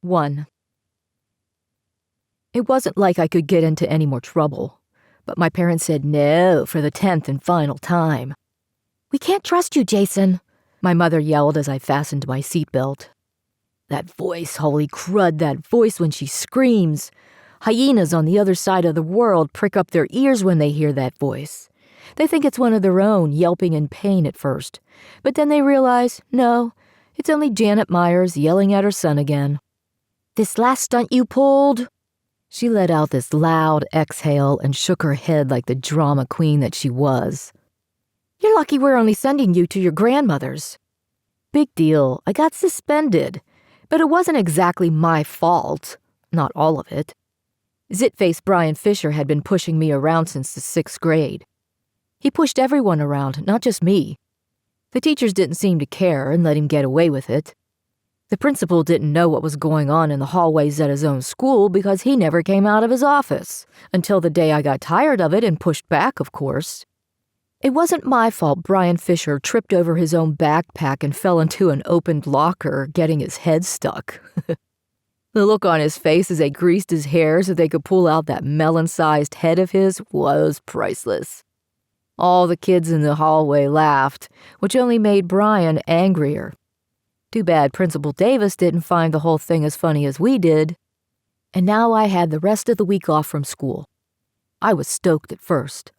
1. It wasn't like I could get into any more trouble, but my parents said no for the 10th and final time. "We can't trust you, Jason," my mother yelled as I fastened my seatbelt. That voice, holy crud, that voice when she screams. Hyenas on the other side of the world prick up their ears when they hear that voice. They think it's one of their own, yelping in pain at first, but then they realize, no, it's only Janet Myers yelling at her son again. "This last stunt you pulled?" She let out this loud exhale and shook her head like the drama queen that she was. "You're lucky we're only sending you to your grandmother's." Big deal, I got suspended, but it wasn't exactly my fault, not all of it. Zit-face Brian Fisher had been pushing me around since the 6th grade. He pushed everyone around, not just me. The teachers didn't seem to care and let him get away with it. The principal didn't know what was going on in the hallways at his own school because he never came out of his office, until the day I got tired of it and pushed back, of course. It wasn't my fault Brian Fisher tripped over his own backpack and fell into an opened locker, getting his head stuck. The look on his face as they greased his hair so they could pull out that melon-sized head of his was priceless. All the kids in the hallway laughed, which only made Brian angrier. Too bad Principal Davis didn't find the whole thing as funny as we did. And now I had the rest of the week off from school. I was stoked at first.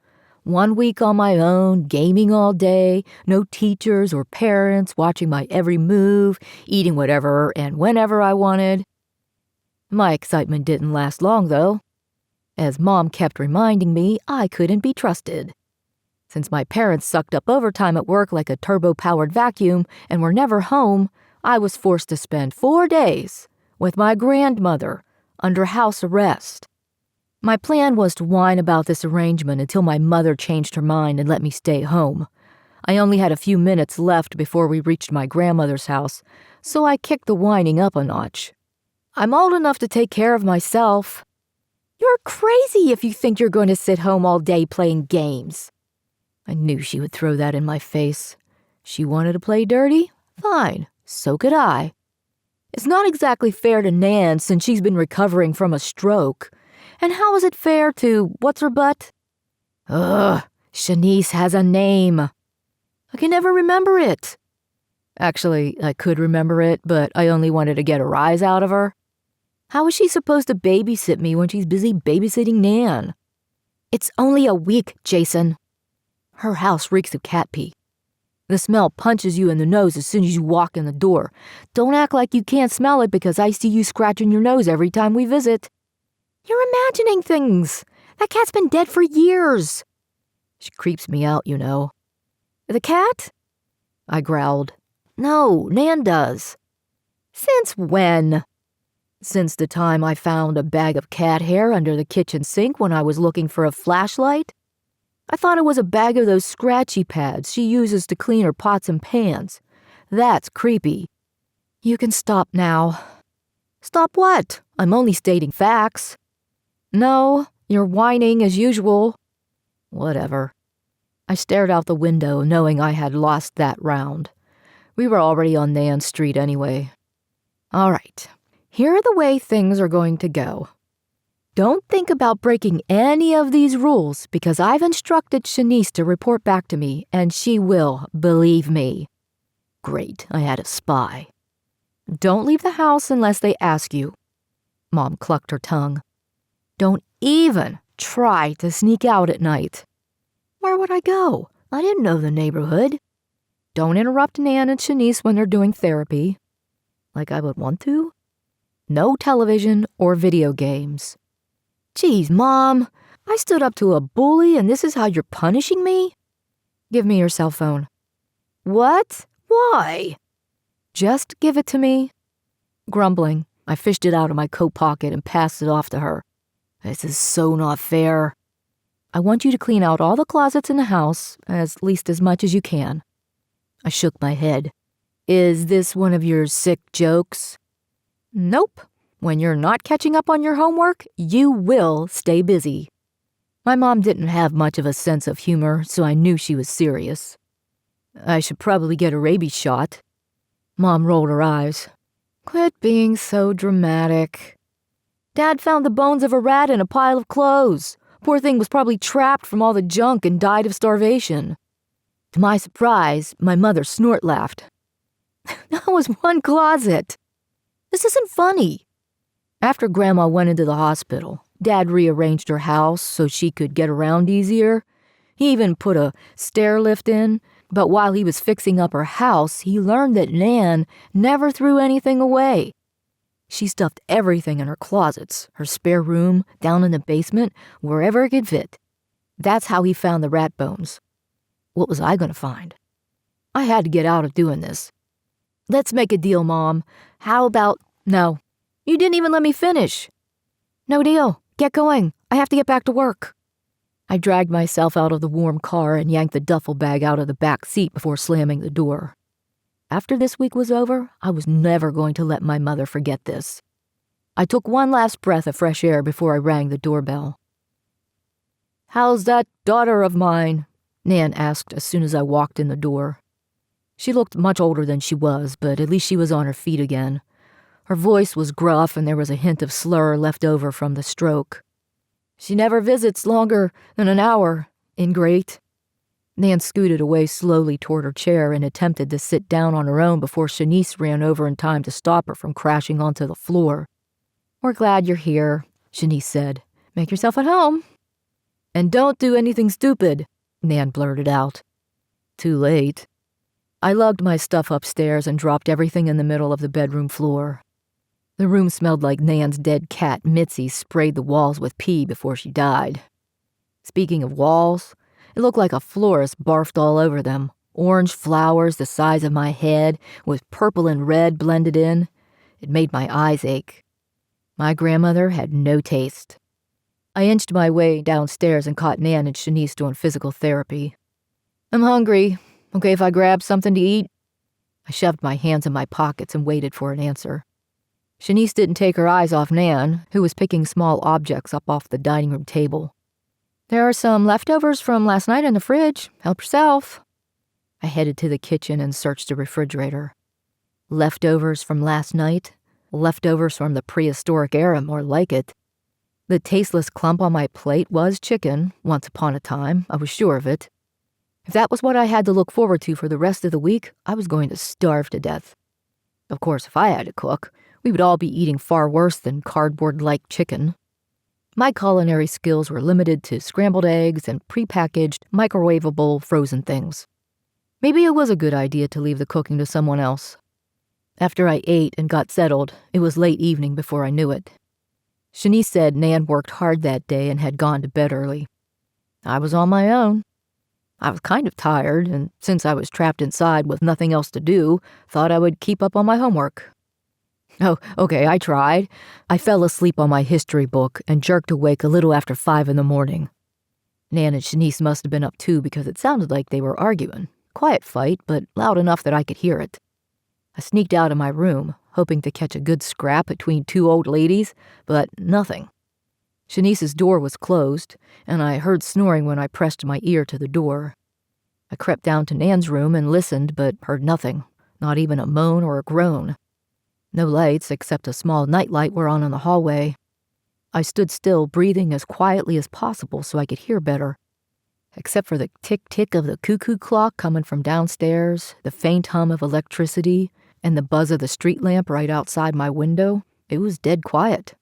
1 week on my own, gaming all day, no teachers or parents watching my every move, eating whatever and whenever I wanted. My excitement didn't last long, though. As Mom kept reminding me, I couldn't be trusted. Since my parents sucked up overtime at work like a turbo-powered vacuum and were never home, I was forced to spend 4 days with my grandmother under house arrest. My plan was to whine about this arrangement until my mother changed her mind and let me stay home. I only had a few minutes left before we reached my grandmother's house, so I kicked the whining up a notch. "I'm old enough to take care of myself." "You're crazy if you think you're going to sit home all day playing games." I knew she would throw that in my face. She wanted to play dirty? Fine, so could I. It's not exactly fair to Nan since she's been recovering from a stroke. And how is it fair to what's-her-butt? Shanice has a name. I can never remember it. Actually, I could remember it, but I only wanted to get a rise out of her. How is she supposed to babysit me when she's busy babysitting Nan? It's only a week, Jason. Her house reeks of cat pee. The smell punches you in the nose as soon as you walk in the door. Don't act like you can't smell it because I see you scratching your nose every time we visit. You're imagining things. That cat's been dead for years. She creeps me out, you know. The cat? I growled. No, Nan does. Since when? Since the time I found a bag of cat hair under the kitchen sink when I was looking for a flashlight. I thought it was a bag of those scratchy pads she uses to clean her pots and pans. That's creepy. You can stop now. Stop what? I'm only stating facts. No, you're whining as usual. Whatever. I stared out the window, knowing I had lost that round. We were already on Nan Street anyway. All right, here are the way things are going to go. Don't think about breaking any of these rules because I've instructed Shanice to report back to me, and she will, believe me. Great, I had a spy. Don't leave the house unless they ask you. Mom clucked her tongue. Don't even try to sneak out at night. Where would I go? I didn't know the neighborhood. Don't interrupt Nan and Shanice when they're doing therapy. Like I would want to. No television or video games. Geez, Mom, I stood up to a bully and this is how you're punishing me? Give me your cell phone. What? Why? Just give it to me. Grumbling, I fished it out of my coat pocket and passed it off to her. This is so not fair. I want you to clean out all the closets in the house, at least as much as you can. I shook my head. Is this one of your sick jokes? Nope. When you're not catching up on your homework, you will stay busy. My mom didn't have much of a sense of humor, so I knew she was serious. I should probably get a rabies shot. Mom rolled her eyes. Quit being so dramatic. Dad found the bones of a rat in a pile of clothes. Poor thing was probably trapped from all the junk and died of starvation. To my surprise, my mother snort-laughed. That was one closet. This isn't funny. After Grandma went into the hospital, Dad rearranged her house so she could get around easier. He even put a stair lift in, but while he was fixing up her house, he learned that Nan never threw anything away. She stuffed everything in her closets, her spare room, down in the basement, wherever it could fit. That's how he found the rat bones. What was I going to find? I had to get out of doing this. Let's make a deal, Mom. How about... No. You didn't even let me finish. No deal. Get going. I have to get back to work. I dragged myself out of the warm car and yanked the duffel bag out of the back seat before slamming the door. After this week was over, I was never going to let my mother forget this. I took one last breath of fresh air before I rang the doorbell. "How's that daughter of mine?" Nan asked as soon as I walked in the door. She looked much older than she was, but at least she was on her feet again. Her voice was gruff and there was a hint of slur left over from the stroke. "She never visits longer than an hour, ingrate." Nan scooted away slowly toward her chair and attempted to sit down on her own before Shanice ran over in time to stop her from crashing onto the floor. "We're glad you're here," Shanice said. "Make yourself at home." "And don't do anything stupid," Nan blurted out. Too late. I lugged my stuff upstairs and dropped everything in the middle of the bedroom floor. The room smelled like Nan's dead cat, Mitzi, sprayed the walls with pee before she died. Speaking of walls, it looked like a florist barfed all over them. Orange flowers the size of my head, with purple and red blended in. It made my eyes ache. My grandmother had no taste. I inched my way downstairs and caught Nan and Shanice doing physical therapy. "I'm hungry. Okay if I grab something to eat?" I shoved my hands in my pockets and waited for an answer. Shanice didn't take her eyes off Nan, who was picking small objects up off the dining room table. "There are some leftovers from last night in the fridge. Help yourself." I headed to the kitchen and searched the refrigerator. Leftovers from last night? Leftovers from the prehistoric era, more like it. The tasteless clump on my plate was chicken, once upon a time. I was sure of it. If that was what I had to look forward to for the rest of the week, I was going to starve to death. Of course, if I had to cook, we would all be eating far worse than cardboard-like chicken. My culinary skills were limited to scrambled eggs and prepackaged, microwavable frozen things. Maybe it was a good idea to leave the cooking to someone else. After I ate and got settled, it was late evening before I knew it. Shanice said Nan worked hard that day and had gone to bed early. I was on my own. I was kind of tired, and since I was trapped inside with nothing else to do, thought I would keep up on my homework. Oh, okay, I tried. I fell asleep on my history book and jerked awake a little after 5 in the morning. Nan and Shanice must have been up too because it sounded like they were arguing. Quiet fight, but loud enough that I could hear it. I sneaked out of my room, hoping to catch a good scrap between two old ladies, but nothing. Shanice's door was closed, and I heard snoring when I pressed my ear to the door. I crept down to Nan's room and listened, but heard nothing, not even a moan or a groan. No lights except a small nightlight were on in the hallway. I stood still, breathing as quietly as possible so I could hear better. Except for the tick-tick of the cuckoo clock coming from downstairs, the faint hum of electricity, and the buzz of the street lamp right outside my window, it was dead quiet.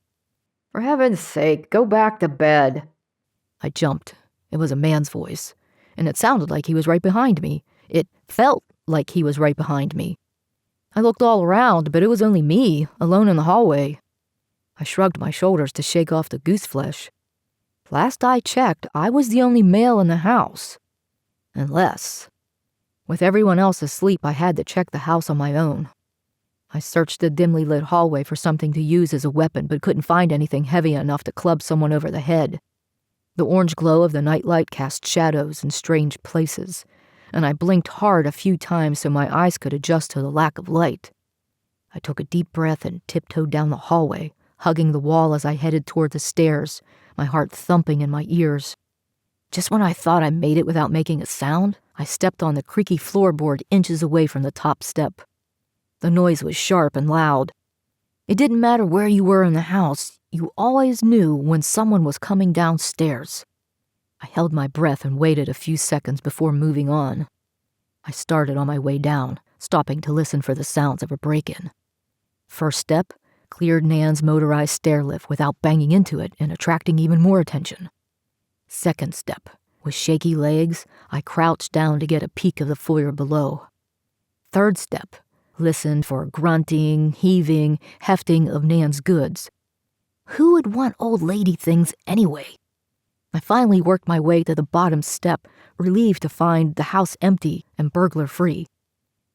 "For heaven's sake, go back to bed." I jumped. It was a man's voice, and it sounded like he was right behind me. It felt like he was right behind me. I looked all around, but it was only me, alone in the hallway. I shrugged my shoulders to shake off the goose flesh. Last I checked, I was the only male in the house. Unless, with everyone else asleep, I had to check the house on my own. I searched the dimly lit hallway for something to use as a weapon, but couldn't find anything heavy enough to club someone over the head. The orange glow of the nightlight cast shadows in strange places, and I blinked hard a few times so my eyes could adjust to the lack of light. I took a deep breath and tiptoed down the hallway, hugging the wall as I headed toward the stairs, my heart thumping in my ears. Just when I thought I made it without making a sound, I stepped on the creaky floorboard inches away from the top step. The noise was sharp and loud. It didn't matter where you were in the house, you always knew when someone was coming downstairs. I held my breath and waited a few seconds before moving on. I started on my way down, stopping to listen for the sounds of a break-in. First step, cleared Nan's motorized stair lift without banging into it and attracting even more attention. Second step, with shaky legs, I crouched down to get a peek of the foyer below. Third step, listened for grunting, heaving, hefting of Nan's goods. Who would want old lady things anyway? I finally worked my way to the bottom step, relieved to find the house empty and burglar-free.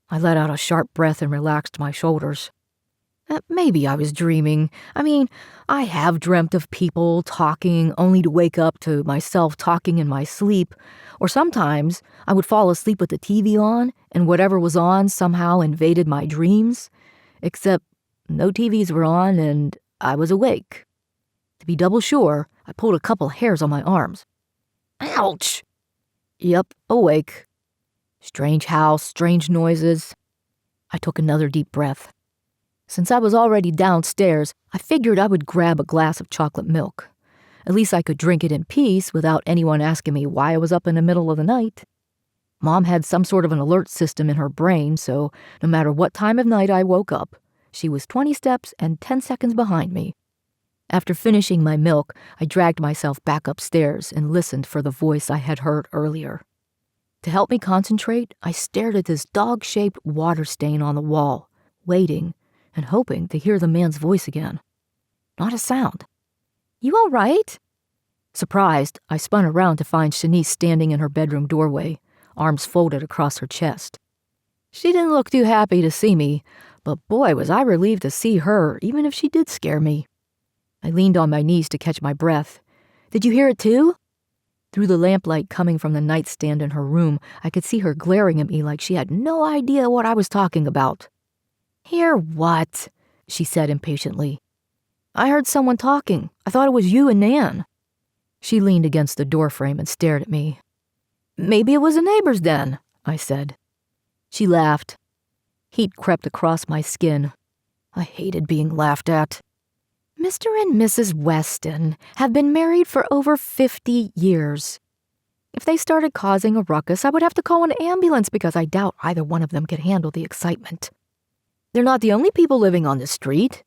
I let out a sharp breath and relaxed my shoulders. Maybe I was dreaming. I have dreamt of people talking only to wake up to myself talking in my sleep, or sometimes I would fall asleep with the TV on, and whatever was on somehow invaded my dreams, except no TVs were on and I was awake. To be double sure, I pulled a couple hairs on my arms. Ouch! Yep, awake. Strange house, strange noises. I took another deep breath. Since I was already downstairs, I figured I would grab a glass of chocolate milk. At least I could drink it in peace without anyone asking me why I was up in the middle of the night. Mom had some sort of an alert system in her brain, so no matter what time of night I woke up, she was 20 steps and 10 seconds behind me. After finishing my milk, I dragged myself back upstairs and listened for the voice I had heard earlier. To help me concentrate, I stared at this dog-shaped water stain on the wall, waiting and hoping to hear the man's voice again. Not a sound. You all right? Surprised, I spun around to find Shanice standing in her bedroom doorway, arms folded across her chest. She didn't look too happy to see me, but boy was I relieved to see her, even if she did scare me. I leaned on my knees to catch my breath. Did you hear it too? Through the lamplight coming from the nightstand in her room, I could see her glaring at me like she had no idea what I was talking about. Hear what? She said impatiently. I heard someone talking. I thought it was you and Nan. She leaned against the doorframe and stared at me. Maybe it was the neighbors then, I said. She laughed. Heat crept across my skin. I hated being laughed at. Mr. and Mrs. Weston have been married for over 50 years. If they started causing a ruckus, I would have to call an ambulance because I doubt either one of them could handle the excitement. They're not the only people living on this street.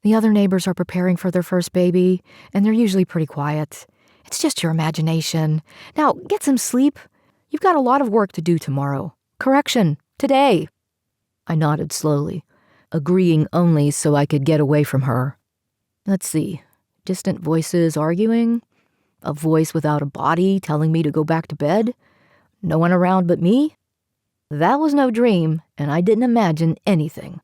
The other neighbors are preparing for their first baby, and they're usually pretty quiet. It's just your imagination. Now, get some sleep. You've got a lot of work to do tomorrow. Correction, today. I nodded slowly, agreeing only so I could get away from her. Let's see. Distant voices arguing. A voice without a body telling me to go back to bed. No one around but me. That was no dream, and I didn't imagine anything.